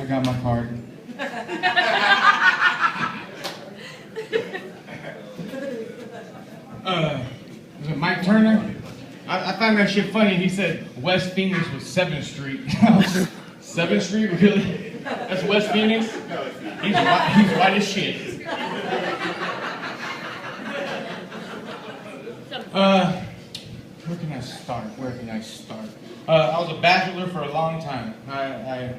I got my card. Was it Mike Turner? I found that shit funny. He said West Phoenix was 7th Street. 7th Street? Really? That's West Phoenix? He's white as shit. Where can I start? I was a bachelor for a long time. I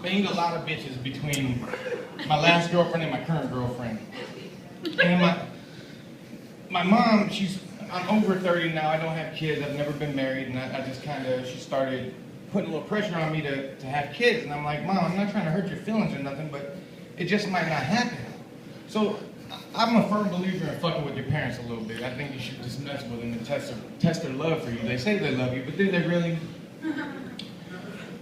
banged a lot of bitches between my last girlfriend and my current girlfriend. And my mom, I'm over 30 now, I don't have kids, I've never been married, and I just she started putting a little pressure on me to have kids, and I'm like, Mom, I'm not trying to hurt your feelings or nothing, but it just might not happen. So I'm a firm believer in fucking with your parents a little bit. I think you should just mess with them and test their love for you. They say they love you, but do they really?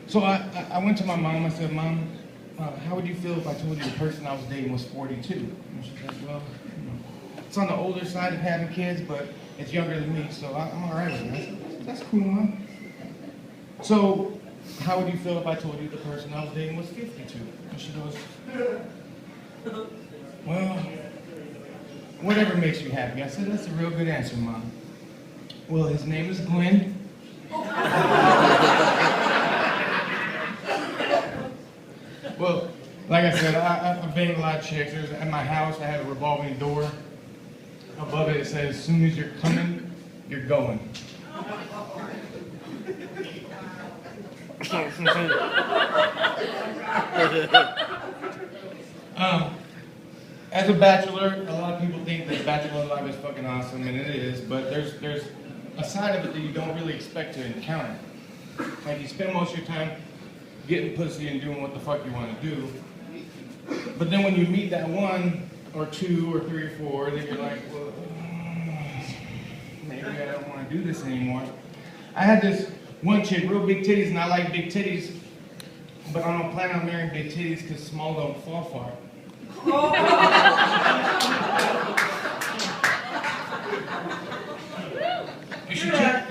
So I went to my mom, I said, Mom, how would you feel if I told you the person I was dating was 42? And she said, well, it's on the older side of having kids, but it's younger than me, so I'm all right with it. I said, that's cool, Mom. So, how would you feel if I told you the person I was dating was 52? And she goes, well, whatever makes you happy. I said, that's a real good answer, Mom. Well, his name is Glenn. Well, like I said, I banged a lot of chicks. At my house, I had a revolving door. Above it says, as soon as you're coming, you're going. As a bachelor, a lot of people think that bachelor life is fucking awesome, and it is, but there's a side of it that you don't really expect to encounter. Like, you spend most of your time getting pussy and doing what the fuck you want to do, but then when you meet that one, or two, or three, or four, then you're like, well, maybe I don't want to do this anymore. I had this one chick, real big titties, and I like big titties, but I don't plan on marrying big titties because small don't fall far.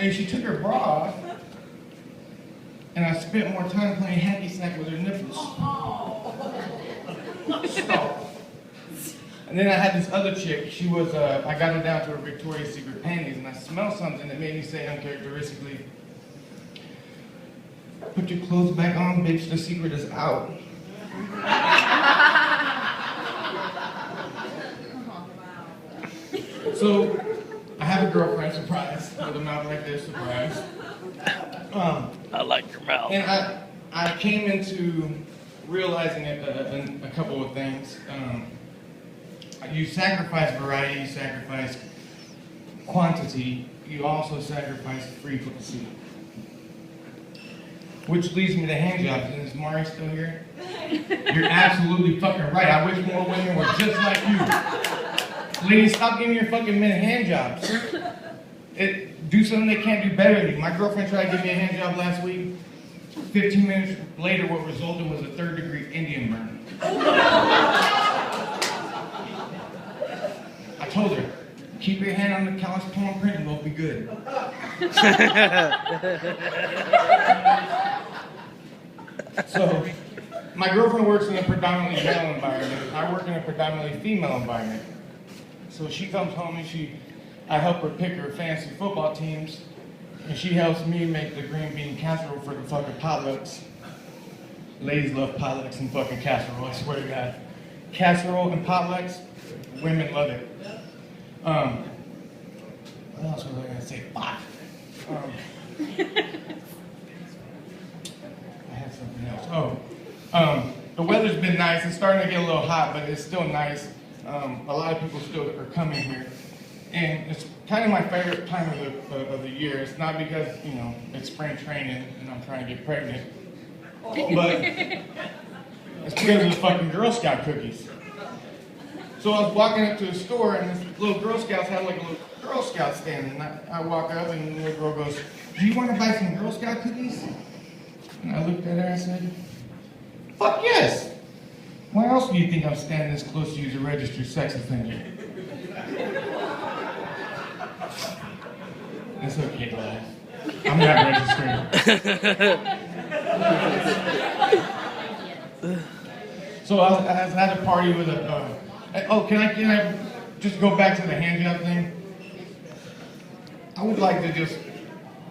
And she took her bra off, and I spent more time playing hacky sack with her nipples. Stop. And then I had this other chick, she was, I got her down to her Victoria's Secret panties, and I smelled something that made me say uncharacteristically, put your clothes back on, bitch, the secret is out. So, I have a girlfriend, surprise, with a mouth like this, surprise. I like your mouth. And I came into realizing a couple of things. You sacrifice variety, you sacrifice quantity, you also sacrifice frequency. Which leads me to hand jobs. And is Mari still here? You're absolutely fucking right. I wish more women were just like you. Ladies, stop giving your fucking men hand jobs. Do something they can't do better than you. My girlfriend tried to give me a hand job last week. 15 minutes later, what resulted was a 3rd-degree Indian burn. I told her, keep your hand on the callous palm print and we'll be good. So, my girlfriend works in a predominantly male environment. I work in a predominantly female environment. So she comes home and I help her pick her fantasy football teams, and she helps me make the green bean casserole for the fucking potlucks. Ladies love potlucks and fucking casserole, I swear to God. Casserole and potlucks, women love it. What else was I gonna say? Fuck. I had something else. The weather's been nice. It's starting to get a little hot, but it's still nice. A lot of people still are coming here. And it's kind of my favorite time of the year. It's not because, it's spring training and I'm trying to get pregnant, but it's because of the fucking Girl Scout cookies. So I was walking up to the store and this little Girl Scouts had like a little Girl Scout stand. And I walk up and the little girl goes, do you want to buy some Girl Scout cookies? And I looked at her and I said, fuck yes. Why else do you think I'm standing this close to you as a registered sex offender? It's okay to laugh. I'm not registered. So I was at a party with a, oh, can I just go back to the hand job thing? I would like to just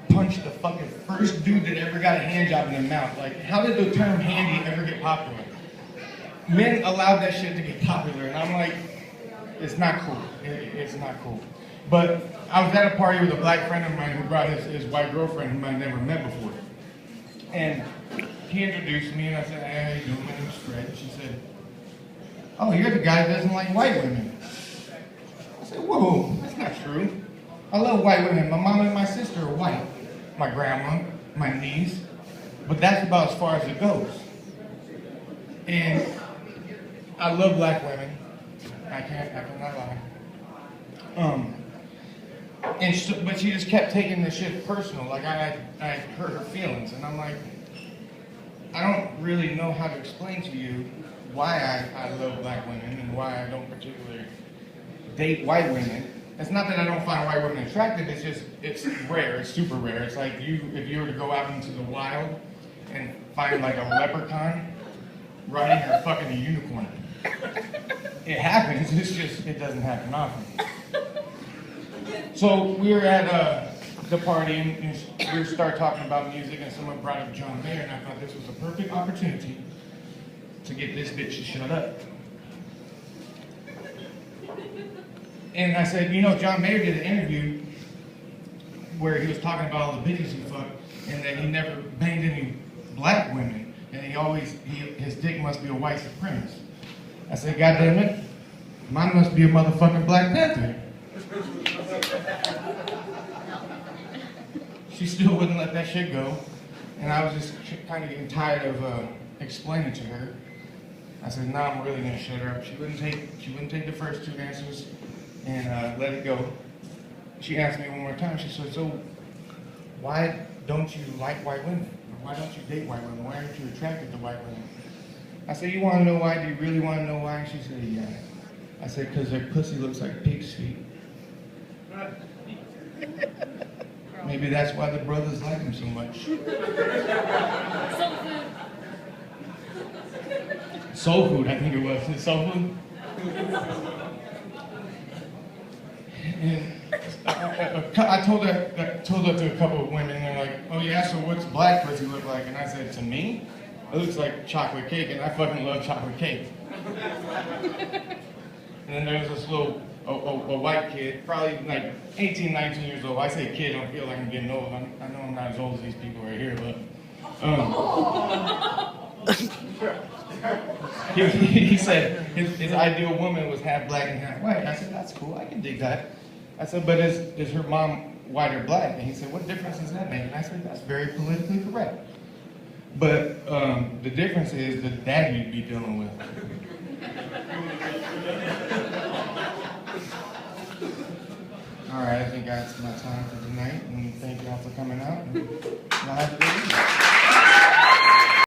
punch the fucking first dude that ever got a hand job in the mouth. Like, how did the term handy ever get popular? Men allowed that shit to get popular, and I'm like, it's not cool. It's not cool. But I was at a party with a black friend of mine who brought his white girlfriend whom I'd never met before. And he introduced me, and I said, hey, how you doing? My name's Fred. She said, oh, you're the guy that doesn't like white women. I said, whoa, that's not true. I love white women. My mom and my sister are white. My grandma, my niece. But that's about as far as it goes. And I love black women. I cannot lie. But she just kept taking this shit personal. Like I hurt her feelings, and I'm like, I don't really know how to explain to you why I love black women and why I don't particularly date white women. It's not that I don't find white women attractive. It's just it's rare. It's super rare. It's like if you were to go out into the wild and find like a leprechaun riding a fucking unicorn. It happens. It's just it doesn't happen often. So we were at the party, and we started talking about music, and someone brought up John Mayer, and I thought this was a perfect opportunity to get this bitch to shut up. And I said, you know, John Mayer did an interview where he was talking about all the bitches he fucked, and that he never banged any black women, and his dick must be a white supremacist. I said, God damn it, mine must be a motherfucking Black Panther. She still wouldn't let that shit go, and I was just kind of getting tired of explaining to her. I said, "No, I'm really gonna shut her up." She wouldn't take the first two answers and let it go. She asked me one more time. She said, "So, why don't you like white women? Or why don't you date white women? Why aren't you attracted to white women?" I said, "You want to know why? Do you really want to know why?" She said, "Yeah." I said, "Because their pussy looks like pig's feet." Maybe that's why the brothers like him so much. Soul food, I think it was. Is it soul food? And I told that to a couple of women, and they're like, "Oh yeah, so what's black pussy look like?" And I said, "To me, it looks like chocolate cake, and I fucking love chocolate cake." And then there was this little a white kid, probably like 18, 19 years old. I say kid, I don't feel like I'm getting old. I know I'm not as old as these people right here, but he said his ideal woman was half black and half white. I said, "That's cool, I can dig that." I said, "But is her mom white or black?" And he said, "What difference does that make?" And I said, "That's very politically correct. But the difference is the dad you'd be dealing with." All right, I think that's my time for tonight, and thank y'all for coming out. And y'all have a good evening.